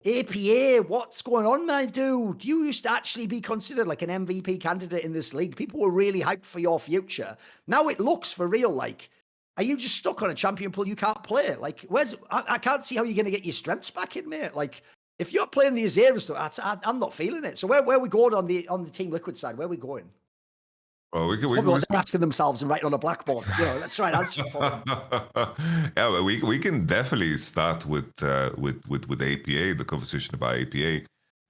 APA, what's going on, my dude? You used to actually be considered like an MVP candidate in this league. People were really hyped for your future. Now it looks for real. Like, are you just stuck on a champion pool you can't play? Like, I can't see how you're going to get your strengths back in, mate. Like, if you're playing the Azir and stuff, I'm not feeling it. So where are we going on the Team Liquid side? Where are we going? Well, It's probably what they're asking themselves and writing on a blackboard. Let's try and answer for them. Yeah, well, we can definitely start with APA, the conversation about APA.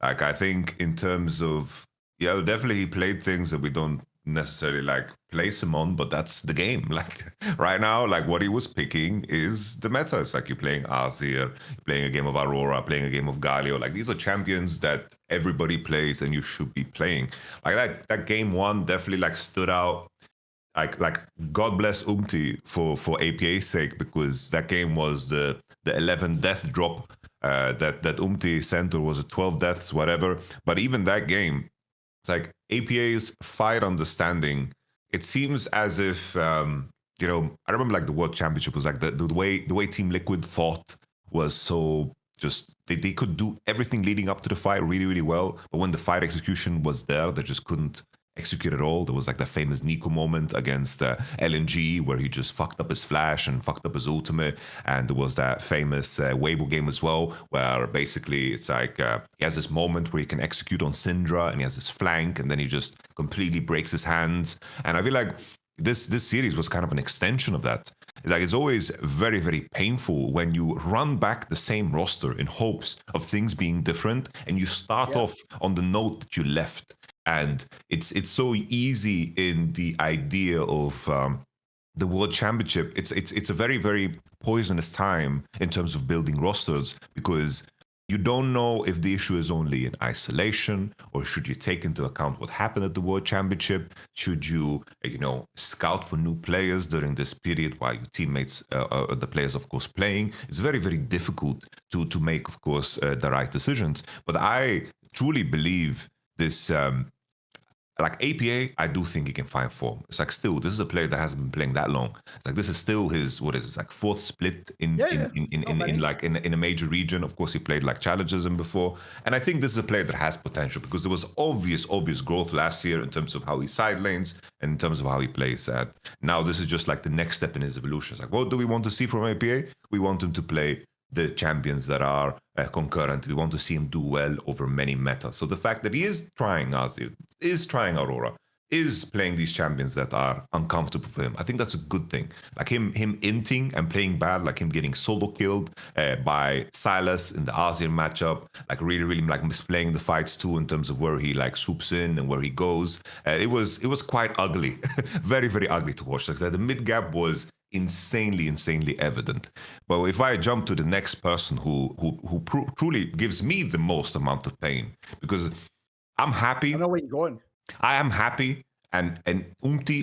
Like, I think in terms of, yeah, definitely he played things that we don't necessarily like place him on, but that's the game. Like right now, like what he was picking is the meta. It's like you're playing Azir, you're playing a game of Aurora, playing a game of Galio. Like these are champions that everybody plays and you should be playing. Like that game one definitely like stood out. Like God bless for APA's sake, because that game was the 11 death drop that sent, or was it 12 deaths, whatever. But even that game, it's like APA's fight understanding. It seems as if I remember like the World Championship was like the way Team Liquid fought was so just they could do everything leading up to the fight really, really well. But when the fight execution was there, they just couldn't execute at all. There was like the famous Nico moment against LNG where he just fucked up his flash and fucked up his ultimate. And there was that famous Weibo game as well, where basically it's like he has this moment where he can execute on Syndra and he has this flank and then he just completely breaks his hands. And I feel like this series was kind of an extension of that. It's always very, very painful when you run back the same roster in hopes of things being different and you start off on the note that you left. And it's so easy in the idea of the World Championship. It's a very, very poisonous time in terms of building rosters, because you don't know if the issue is only in isolation, or should you take into account what happened at the World Championship? Should you, scout for new players during this period while your teammates, the players, of course, playing? It's very, very difficult to make, of course, the right decisions. But I truly believe this. Like APA, I do think he can find form. It's like still, this is a player that hasn't been playing that long. It's like this is still his like fourth split in a major region. Of course, he played like challenges in before, and I think this is a player that has potential, because there was obvious growth last year in terms of how he side lanes and in terms of how he plays. And now this is just like the next step in his evolution. It's like, what do we want to see from APA? We want him to play the champions that are concurrent. We want to see him do well over many metas. So the fact that he is trying Azir, is trying Aurora, is playing these champions that are uncomfortable for him, I think that's a good thing. Like him inting and playing bad, like him getting solo killed by Silas in the Azir matchup, like really, really like misplaying the fights too in terms of where he like swoops in and where he goes. It was quite ugly, very, very ugly to watch. Like the mid gap was insanely evident. But if I jump to the next person who truly gives me the most amount of pain, because I'm happy. I know where you're going. I am happy, and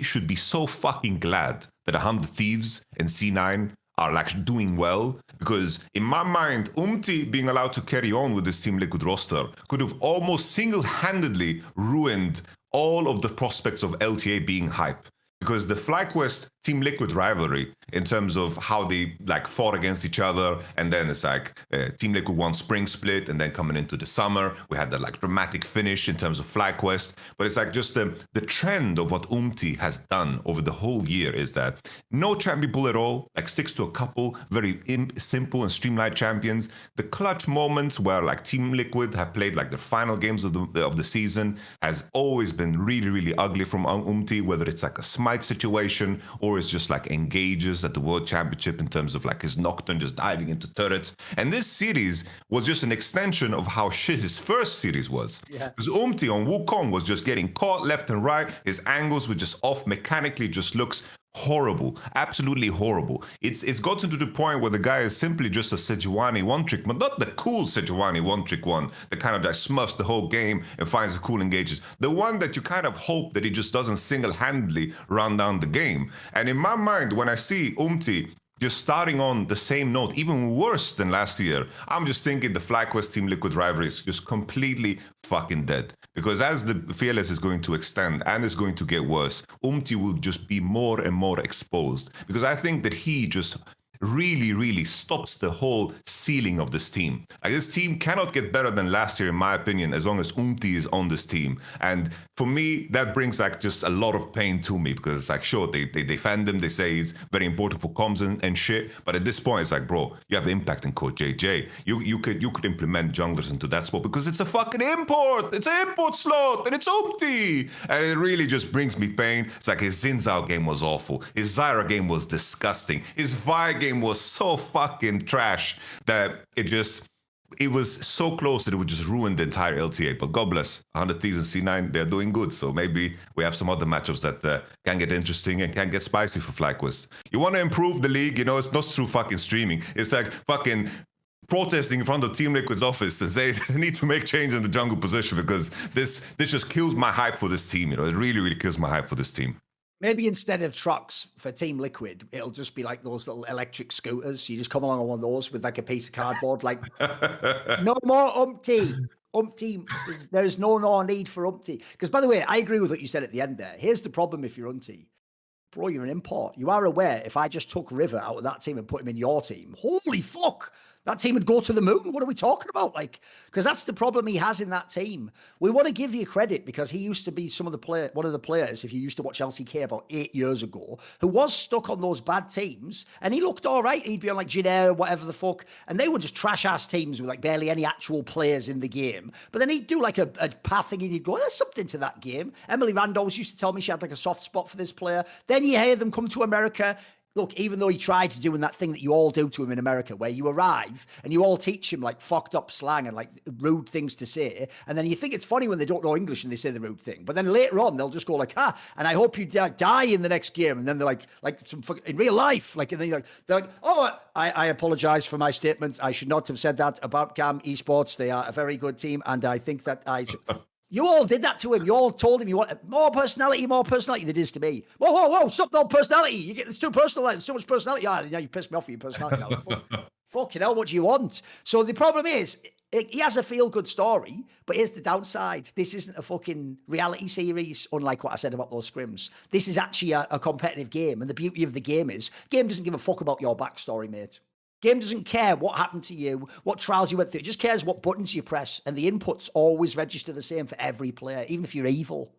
should be so fucking glad that 100 Thieves and C9 are like doing well, because in my mind, being allowed to carry on with this Team Liquid roster could have almost single-handedly ruined all of the prospects of LTA being hype. Because the FlyQuest Team Liquid rivalry, in terms of how they like fought against each other, and then it's like Team Liquid won Spring Split, and then coming into the summer, we had the like dramatic finish in terms of FlyQuest. But it's like just the trend of what has done over the whole year is that no champion pool at all, like sticks to a couple very simple and streamlined champions. The clutch moments where like Team Liquid have played like the final games of the season has always been really, really ugly from whether it's like a smite situation or it's just like engages at the World Championship in terms of like his Nocturne just diving into turrets. And this series was just an extension of how shit his first series was. Because on Wukong was just getting caught left and right. His angles were just off. Mechanically just looks horrible, absolutely horrible. It's gotten to the point where the guy is simply just a Sejuani one-trick, but not the cool Sejuani one-trick one, the kind of that smurfs the whole game and finds the cool engages. The one that you kind of hope that he just doesn't single-handedly run down the game. And in my mind, when I see just starting on the same note, even worse than last year, I'm just thinking the FlyQuest Team Liquid rivalry is just completely fucking dead. Because as the Fearless is going to extend and is going to get worse, will just be more and more exposed. Because I think that he just really, really stops the whole ceiling of this team. Like, this team cannot get better than last year, in my opinion, as long as Umti is on this team. And for me, that brings like just a lot of pain to me, because it's like, sure, they defend him, they say he's very important for comms and shit, but at this point, it's like, bro, you have impact in Code JJ. You could implement junglers into that spot, because it's a fucking import. It's an import slot, and it's Umti. And it really just brings me pain. It's like his Xin Zhao game was awful. His Zyra game was disgusting. His Vi game was so fucking trash that it was so close that it would just ruin the entire LTA. But God bless, 100 Thieves and C9, they're doing good. So maybe we have some other matchups that can get interesting and can get spicy for FlyQuest. You want to improve the league, it's not through fucking streaming. It's like fucking protesting in front of Team Liquid's office and say they need to make change in the jungle position, because this just kills my hype for this team. It really, really kills my hype for this team. Maybe instead of trucks for Team Liquid, it'll just be like those little electric scooters. You just come along on one of those with like a piece of cardboard, like, no more Umpty. Umpty, there's no need for Umpty. Because, by the way, I agree with what you said at the end there. Here's the problem if you're Umpty. Bro, you're an import. You are aware if I just took River out of that team and put him in your team, holy fuck, that team would go to the moon. What are we talking about? Like, because that's the problem he has in that team. We want to give you credit because he used to be one of the players, if you used to watch LCK about 8 years ago, who was stuck on those bad teams, and he looked all right. He'd be on like Jinair, whatever the fuck, and they were just trash-ass teams with like barely any actual players in the game. But then he'd do like a path thing, and he'd go, there's something to that game. Emily Randolph used to tell me she had like a soft spot for this player. Then you hear them come to America. Look, even though he tried to do that thing that you all do to him in America, where you arrive and you all teach him like fucked up slang and like rude things to say, and then you think it's funny when they don't know English and they say the rude thing, but then later on they'll just go like, and I hope you die in the next game, and then they're like some in real life, like, and then they're like, oh, I apologize for my statements. I should not have said that about GAM Esports. They are a very good team, and I think that I should. You all did that to him. You all told him you want more personality than it is to me. Whoa, stop the personality. It's too personal. It's so much personality. Yeah, you pissed me off with your personality now. Fucking hell, what do you want? So the problem is, he has a feel-good story, but here's the downside. This isn't a fucking reality series, unlike what I said about those scrims. This is actually a competitive game, and the beauty of the game doesn't give a fuck about your backstory, mate. Game doesn't care what happened to you, what trials you went through. It just cares what buttons you press, and the inputs always register the same for every player, even if you're evil.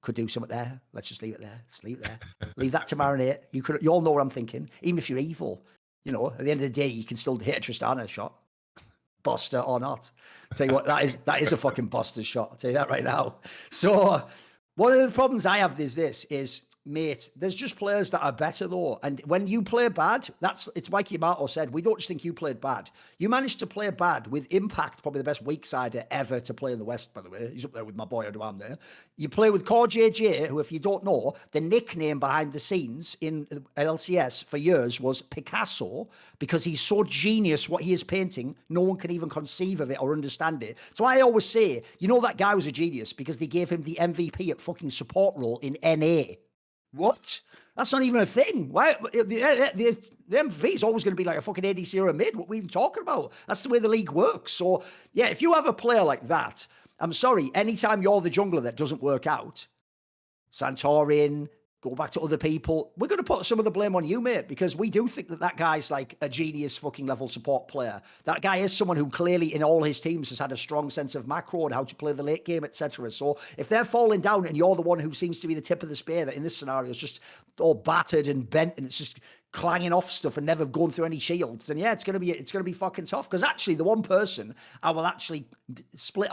Could do something there. Let's just leave it there. Just leave it there. Leave that to marinate. You all know what I'm thinking. Even if you're evil, at the end of the day, you can still hit a Tristana shot, Buster or not. I'll tell you what, that is a fucking Buster shot. I'll tell you that right now. So one of the problems I have is, mate, there's just players that are better though. And when you play bad, it's like Yamato said, we don't just think you played bad. You managed to play bad with Impact, probably the best weak sider ever to play in the West, by the way. He's up there with my boy Odoam there. You play with Core JJ, who, if you don't know, the nickname behind the scenes in LCS for years was Picasso, because he's so genius what he is painting, no one can even conceive of it or understand it. So I always say, that guy was a genius because they gave him the MVP at fucking support role in NA. What? That's not even a thing. Why? The MVP is always going to be like a fucking ADC or a mid. What are we even talking about? That's the way the league works. So, yeah, if you have a player like that, I'm sorry, anytime you're the jungler that doesn't work out, Santorin, go back to other people, we're going to put some of the blame on you, mate, because we do think that guy's like a genius fucking level support player. That guy is someone who clearly in all his teams has had a strong sense of macro and how to play the late game, etc. So if they're falling down and you're the one who seems to be the tip of the spear that in this scenario is just all battered and bent and it's just clanging off stuff and never going through any shields, and yeah, it's gonna be fucking tough. Because actually, the one person I will actually split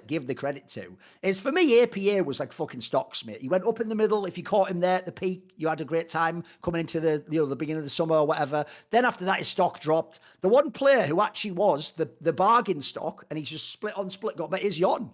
give the credit to is, for me, APA was like fucking stocks, mate. He went up in the middle. If you caught him there at the peak, you had a great time coming into the beginning of the summer or whatever. Then after that, his stock dropped. The one player who actually was the bargain stock, and he's just split got met, is Yon.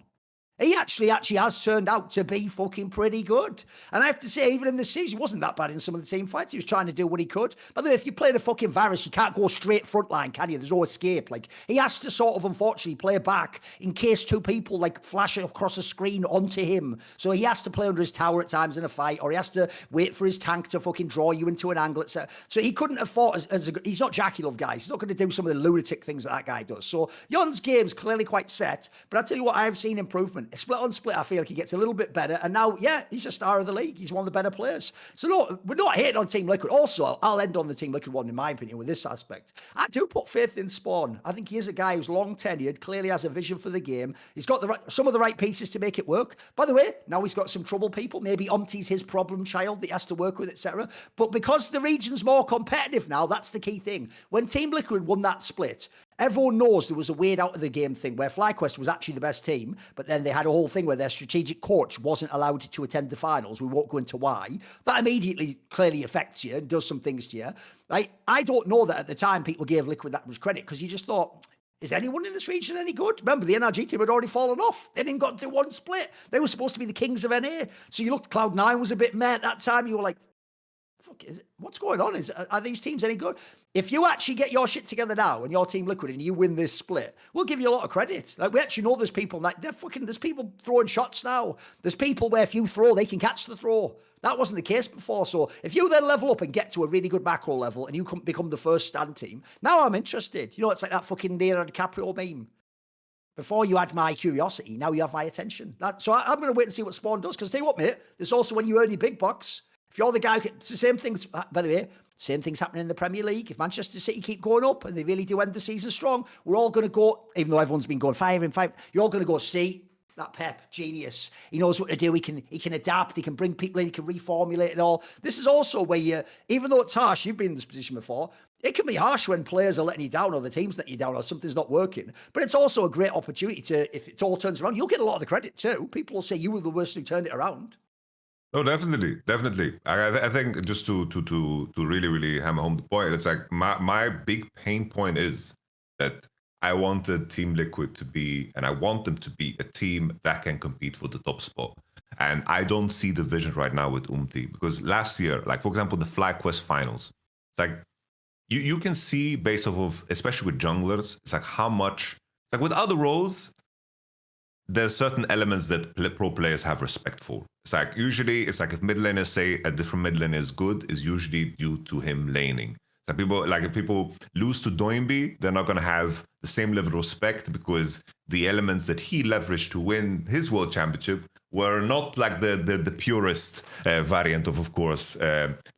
He actually has turned out to be fucking pretty good. And I have to say, even in this series, he wasn't that bad in some of the team fights. He was trying to do what he could. By the way, if you play the fucking Varus, you can't go straight frontline, can you? There's no escape. Like, he has to sort of, unfortunately, play back in case two people, like, flash across the screen onto him. So he has to play under his tower at times in a fight, or he has to wait for his tank to fucking draw you into an angle, etc. So he couldn't have fought he's not Jackie Love, guys. He's not going to do some of the lunatic things that guy does. So Yon's game's clearly quite set. But I'll tell you what, I've seen improvement. Split on split, I feel like he gets a little bit better. And now, yeah, he's a star of the league. He's one of the better players. So no, we're not hating on Team Liquid. Also, I'll end on the Team Liquid one, in my opinion, with this aspect. I do put faith in Spawn. I think he is a guy who's long tenured, clearly has a vision for the game. He's got some of the right pieces to make it work. By the way, now he's got some troubled people. Maybe Omti's his problem child that he has to work with, etc. But because the region's more competitive now, that's the key thing. When Team Liquid won that split, everyone knows there was a weird out of the game thing where FlyQuest was actually the best team, but then they had a whole thing where their strategic coach wasn't allowed to attend the finals. We won't go into why. That immediately clearly affects you and does some things to you. Right? I don't know that at the time people gave Liquid that much credit because you just thought, is anyone in this region any good? Remember, the NRG team had already fallen off. They didn't got through one split. They were supposed to be the kings of NA. So you looked, Cloud9 was a bit meh at that time. You were like, fuck, what's going on? Are these teams any good? If you actually get your shit together now and your Team Liquid and you win this split, we'll give you a lot of credit. Like, we actually know there's people there's people throwing shots now. There's people where if you throw, they can catch the throw. That wasn't the case before. So if you then level up and get to a really good macro level and you become the first stand team, now I'm interested. You know, it's like that fucking Leonardo DiCaprio meme. Before you had my curiosity, now you have my attention. So I'm going to wait and see what Spawn does. Because tell you what, mate, there's also when you earn your big bucks. If you're the guy, it's the same thing. By the way, same thing's happening in the Premier League. If Manchester City keep going up and they really do end the season strong, we're all going to go, even though everyone's been going 5-5, you're all going to go, see, that Pep, genius. He knows what to do. He can adapt. He can bring people in. He can reformulate it all. This is also where you, even though it's harsh, you've been in this position before, it can be harsh when players are letting you down or the team's letting you down or something's not working. But it's also a great opportunity to, if it all turns around, you'll get a lot of the credit too. People will say you were the worst who turned it around. No, definitely. I think just to really hammer home the point, it's like my big pain point is that I wanted Team Liquid to be, and I want them to be, a team that can compete for the top spot. And I don't see the vision right now with Umti, because last year, like for example, the FlyQuest finals, it's like you can see based off of, especially with junglers, it's like how much, like with other roles, there's certain elements that pro players have respect for. It's like usually it's like if mid laners say a different mid laner is good, is usually due to him laning. So people, like if people lose to Doinby, they're not gonna have the same level of respect because the elements that he leveraged to win his world championship were not like the purest variant of course,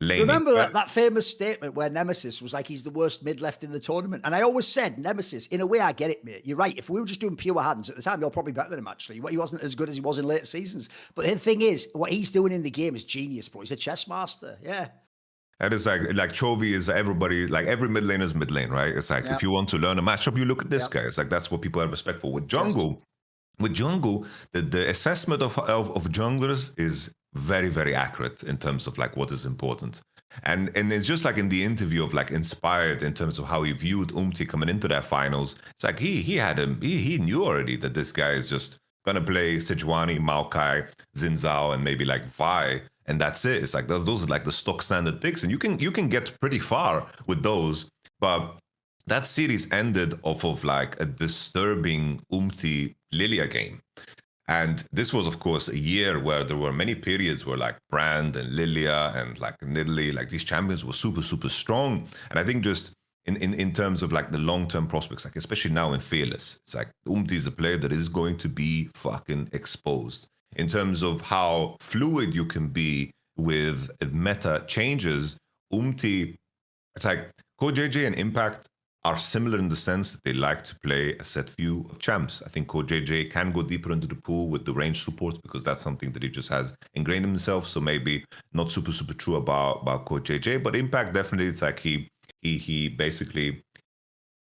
laning. Remember that famous statement where Nemesis was like, he's the worst mid left in the tournament. And I always said, Nemesis, in a way, I get it, mate. You're right. If we were just doing pure hands at the time, you're probably better than him, actually. He wasn't as good as he was in later seasons. But the thing is, what he's doing in the game is genius, bro. He's a chess master. Yeah. And it's like Chovy is everybody, like every mid lane is mid lane, right? It's like if you want to learn a matchup, you look at this guy. It's like that's what people have respect for. With jungle, the assessment of junglers is very, very accurate in terms of like what is important. And it's just like in the interview of like Inspired in terms of how he viewed Umti coming into their finals. It's like he knew already that this guy is just gonna play Sejuani, Maokai, Xin and maybe like Vi. And that's it. It's like those are like the stock standard picks, and you can get pretty far with those. But that series ended off of like a disturbing Umti Lilia game, and this was of course a year where there were many periods where like Brand and Lilia and like Nidalee, like these champions were super strong. And I think just in terms of like the long-term prospects, like especially now in Fearless, it's like Umti is a player that is going to be fucking exposed. In terms of how fluid you can be with meta changes, Umti, it's like CodeJJ and Impact are similar in the sense that they like to play a set view of champs. I think CodeJJ can go deeper into the pool with the range support because that's something that he just has ingrained in himself. So maybe not super true about CodeJJ, but Impact definitely, it's like he basically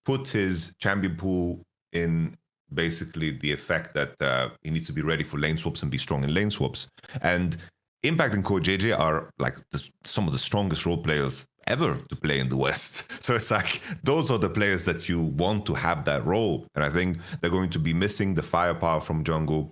put his champion pool in basically the effect that he needs to be ready for lane swaps and be strong in lane swaps. And Impact and CodeJJ are like some of the strongest role players ever to play in the West. So it's like those are the players that you want to have that role. And I think they're going to be missing the firepower from jungle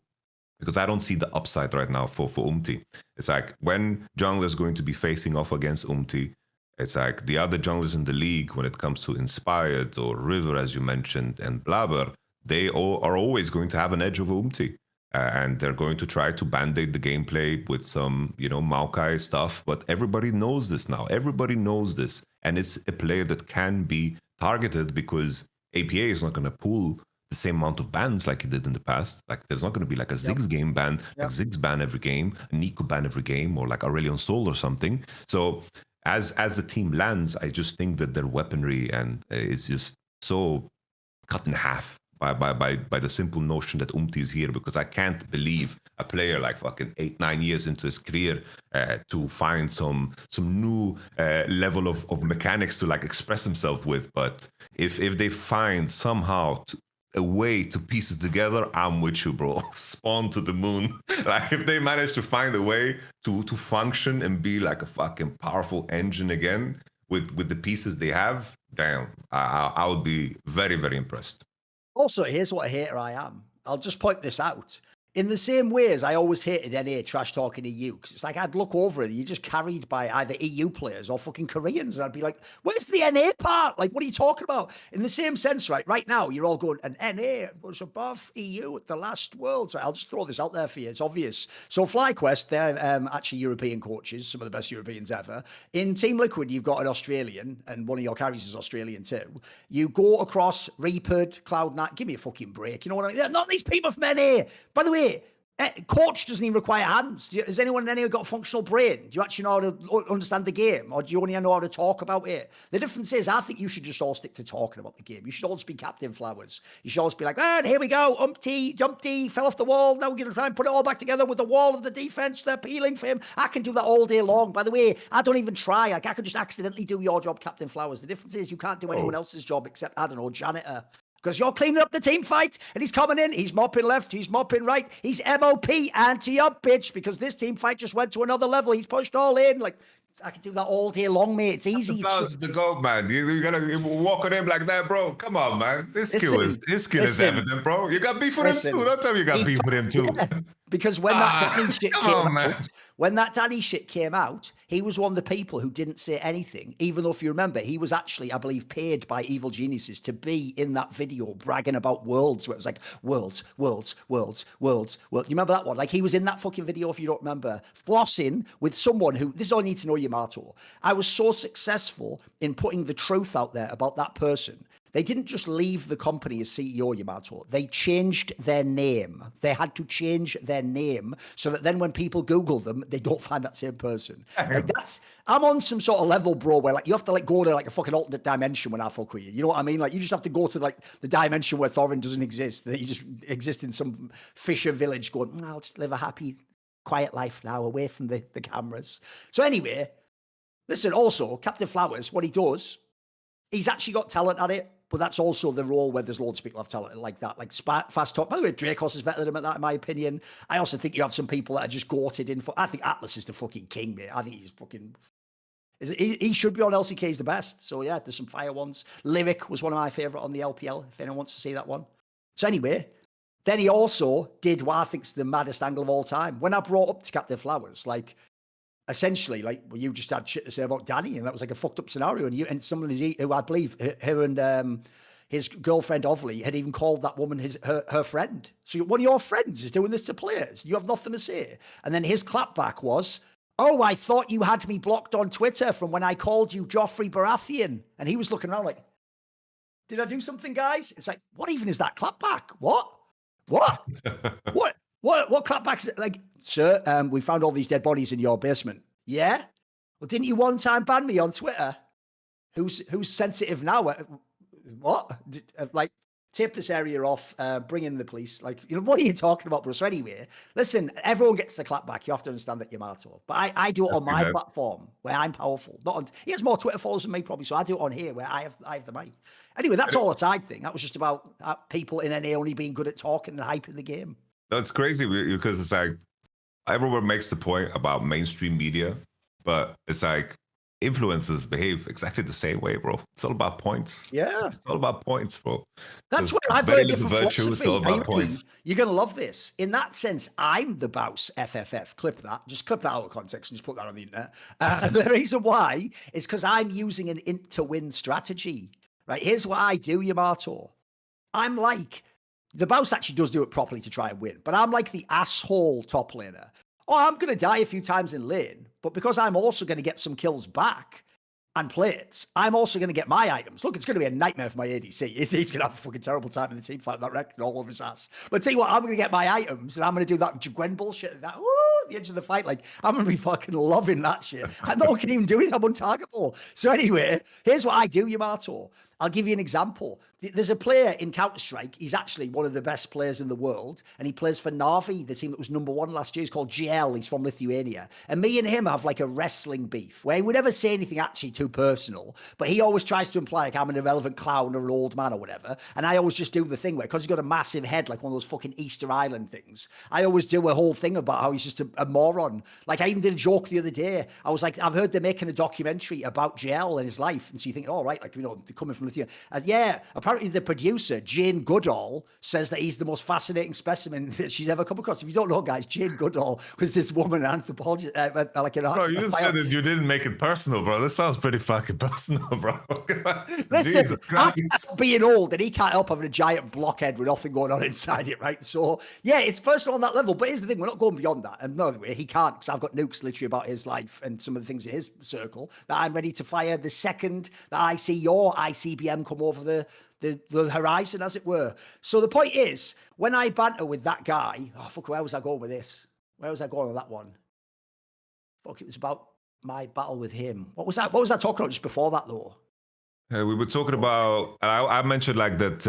because I don't see the upside right now for Umti. It's like when jungle is going to be facing off against Umti, it's like the other junglers in the league when it comes to Inspired or River, as you mentioned, and Blabber, they all are always going to have an edge over Umti. And they're going to try to band-aid the gameplay with some, Maokai stuff. But everybody knows this now. Everybody knows this. And it's a player that can be targeted because APA is not going to pull the same amount of bans like he did in the past. Like there's not going to be like a Ziggs game ban, like Ziggs ban every game, a Nico ban every game, or like Aurelion Sol or something. So as the team lands, I just think that their weaponry and is just so cut in half by the simple notion that Umti is here, because I can't believe a player like fucking 8-9 years into his career to find some new level of mechanics to like express himself with. But if they find somehow a way to piece it together, I'm with you, bro. Spawn to the moon. Like if they manage to find a way to function and be like a fucking powerful engine again with the pieces they have, damn, I would be very, very impressed. Also, here's what a hater I am. I'll just point this out. In the same way as I always hated NA trash talking EU, because it's like I'd look over and you're just carried by either EU players or fucking Koreans, and I'd be like, where's the NA part? Like, what are you talking about? In the same sense, right now, you're all going, and NA was above EU at the last World. So I'll just throw this out there for you. It's obvious. So FlyQuest, they're actually European coaches, some of the best Europeans ever. In Team Liquid, you've got an Australian, and one of your carries is Australian too. You go across Reapered, Cloud9, give me a fucking break. You know what I mean? Not these people from NA. By the way, coach doesn't even require hands. Has anyone in any got a functional brain? Do you actually know how to understand the game, or do you only know how to talk about it? The difference is, I think you should just all stick to talking about the game. You should all just be Captain Flowers. You should always be like, and here we go, Dumpty fell off the wall. Now we're going to try and put it all back together with the wall of the defense. They're peeling for him. I can do that all day long. By the way, I don't even try. Like I could just accidentally do your job, Captain Flowers. The difference is you can't do anyone else's job except, I don't know, janitor. Because you're cleaning up the team fight, and he's coming in, he's mopping left, he's mopping right, he's MOP, anti-up bitch, because this team fight just went to another level. He's pushed all in. Like, I can do that all day long, mate. It's easy. That's the goal, man. You gotta walk on him like that, bro. Come on, man. His skill is evident, bro. You got beef with him too. Don't tell me you got beef with him too. Yeah, because when that Danny shit came out, when that Danny shit came out, he was one of the people who didn't say anything, even though if you remember, he was actually, I believe, paid by Evil Geniuses to be in that video bragging about worlds, where it was like worlds. You remember that one? Like he was in that fucking video, if you don't remember, flossing with someone who, this is all I need to know, Yamato. I was so successful in putting the truth out there about that person. They didn't just leave the company as CEO, Yamato. They changed their name. They had to change their name so that then when people Google them, they don't find that same person. Like I'm on some sort of level, bro, where like you have to like go to like a fucking alternate dimension when I fuck with you. You know what I mean? Like you just have to go to like the dimension where Thorin doesn't exist. That you just exist in some fisher village going, I'll just live a happy, quiet life now away from the cameras. So anyway, listen, also, Captain Flowers, what he does, he's actually got talent at it. But that's also the role where there's loads of people have talent like that, like fast talk. By the way, Dracos is better than him at that, in my opinion. I also think you have some people that are just goated in. I think Atlas is the fucking king, mate. I think he's fucking... He should be on LCK, he's the best. So yeah, there's some fire ones. Lyric was one of my favourite on the LPL, if anyone wants to see that one. So anyway, then he also did what I think's the maddest angle of all time. When I brought up to Captain Flowers, like, essentially, like, well, you just had shit to say about Danny, and that was like a fucked up scenario. And somebody who I believe her and his girlfriend Ovley had even called that woman her friend. So one of your friends is doing this to players. You have nothing to say. And then his clapback was, "Oh, I thought you had me blocked on Twitter from when I called you Joffrey Baratheon." And he was looking around like, "Did I do something, guys?" It's like, what even is that clapback? What? What clapbacks? Like, sir, we found all these dead bodies in your basement. Yeah? Well, didn't you one time ban me on Twitter? Who's sensitive now? What? Like, tape this area off, bring in the police. Like, you know, what are you talking about, bro? So anyway, listen, everyone gets the clapback. You have to understand that, Yamato. But I do it on my platform where I'm powerful. Not on, he has more Twitter followers than me, probably. So I do it on here where I have the mic. Anyway, that's all a side thing. That was just about people in NA only being good at talking and hyping the game. That's crazy because it's like everyone makes the point about mainstream media, but it's like influencers behave exactly the same way, bro. It's all about points. Yeah. It's all about points, bro. That's what I've got a different philosophy. It's all about points. You're going to love this. In that sense, I'm the boss, FFF. Clip that. Just clip that out of context and just put that on the internet. The reason why is because I'm using an int to win strategy. Right? Here's what I do, Yamato. I'm like, the boss actually does do it properly to try and win, but I'm like the asshole top laner. Oh, I'm going to die a few times in lane, but because I'm also going to get some kills back, and plates, I'm also going to get my items. Look, it's going to be a nightmare for my ADC. He's going to have a fucking terrible time in the team fight, that record all over his ass. But tell you what, I'm going to get my items, and I'm going to do that Gwen bullshit at the edge of the fight. Like, I'm going to be fucking loving that shit. And no one can even do it. I'm untargetable. So anyway, here's what I do, Yamato. I'll give you an example. There's a player in Counter-Strike. He's actually one of the best players in the world, and he plays for Navi, the team that was #1 last year. He's called GL. He's from Lithuania. And me and him have like a wrestling beef where he would never say anything actually too personal, but he always tries to imply like I'm an irrelevant clown or an old man or whatever. And I always just do the thing where, because he's got a massive head, like one of those fucking Easter Island things, I always do a whole thing about how he's just a moron. Like, I even did a joke the other day. I was like, I've heard they're making a documentary about GL and his life. And so you think, oh, right, like, you know, they're coming from Lithuania. Yeah, apparently the producer, Jane Goodall, says that he's the most fascinating specimen that she's ever come across. If you don't know, guys, Jane Goodall was this woman, an anthropologist, like an bro, you just said it. You didn't make it personal, bro. This sounds pretty fucking personal, bro. Listen, I'm being old, and he can't help having a giant blockhead with nothing going on inside it, right? So, yeah, it's personal on that level. But here's the thing, we're not going beyond that. And no way, he can't, because I've got nukes literally about his life and some of the things in his circle that I'm ready to fire the second that I see your ICBM come over the horizon, as it were. So the point is, when I banter with that guy, oh, fuck, where was I going with this? Where was I going with that one? Fuck, it was about my battle with him. What was I talking about just before that, though? We were talking about, I mentioned like that,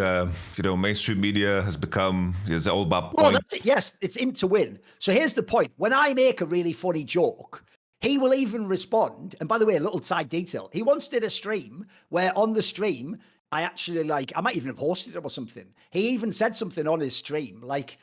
you know, mainstream media has become, it's all about points. Well, that's it. Yes, it's in to win. So here's the point. When I make a really funny joke, he will even respond. And by the way, a little side detail. He once did a stream where on the stream, I actually, like, I might even have hosted it or something. He even said something on his stream, like,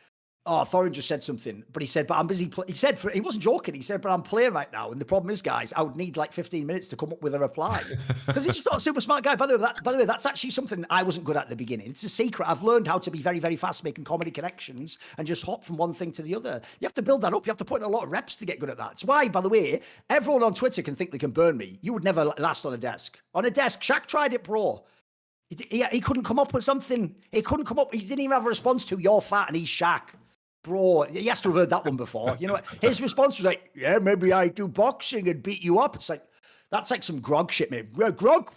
oh, Thorin just said something, but he said, but I'm busy. He said, he wasn't joking. He said, but I'm playing right now. And the problem is, guys, I would need like 15 minutes to come up with a reply, because he's just not a super smart guy. By the way, that's actually something I wasn't good at the beginning. It's a secret. I've learned how to be very, very fast making comedy connections and just hop from one thing to the other. You have to build that up. You have to put in a lot of reps to get good at that. It's why, by the way, everyone on Twitter can think they can burn me. You would never last on a desk. On a desk, Shaq tried it pro. He couldn't come up with something. He couldn't come up. He didn't even have a response to "you're fat" and he's Shaq. Bro, he has to have heard that one before. You know what? His response was like, yeah, maybe I do boxing and beat you up. It's like, that's like some grog shit, mate. Grog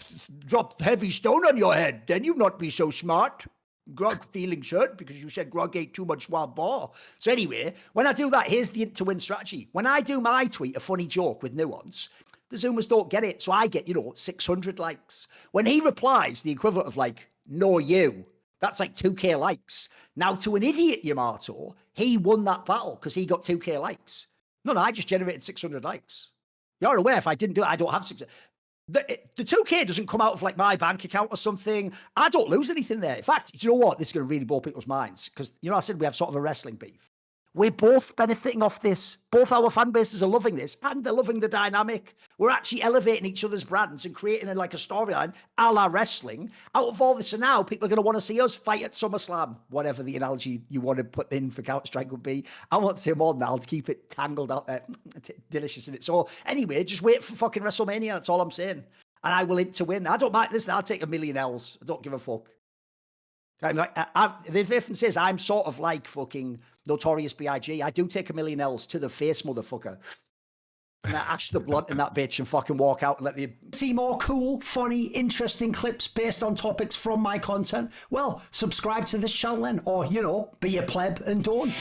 dropped heavy stone on your head. Then you not be so smart. Grog feeling hurt because you said Grog ate too much wild boar. So anyway, when I do that, here's the to-win strategy. When I do my tweet, a funny joke with nuance, the Zoomers don't get it. So I get, 600 likes. When he replies, the equivalent of like, no, you, that's like 2K likes. Now, to an idiot, Yamato, he won that battle because he got 2K likes. No, I just generated 600 likes. You're aware if I didn't do it, I don't have 600. The 2K doesn't come out of like my bank account or something. I don't lose anything there. In fact, you know what? This is going to really blow people's minds because, I said we have sort of a wrestling beef. We're both benefiting off this. Both our fan bases are loving this and they're loving the dynamic. We're actually elevating each other's brands and creating a storyline a la wrestling. Out of all this, and now people are going to want to see us fight at SummerSlam, whatever the analogy you want to put in for Counter-Strike would be. I won't say more than that. I'll keep it tangled out there. Delicious in it. So anyway, just wait for fucking WrestleMania. That's all I'm saying. And I will aim to win. I don't mind. Listen, I'll take 1 million L's. I don't give a fuck. I'm like, the difference is I'm sort of like fucking Notorious B.I.G. I do take 1 million L's to the face, motherfucker. And I ash the blunt in that bitch and fucking walk out and let the... See more cool, funny, interesting clips based on topics from my content? Well, subscribe to this channel then, or, be a pleb and don't.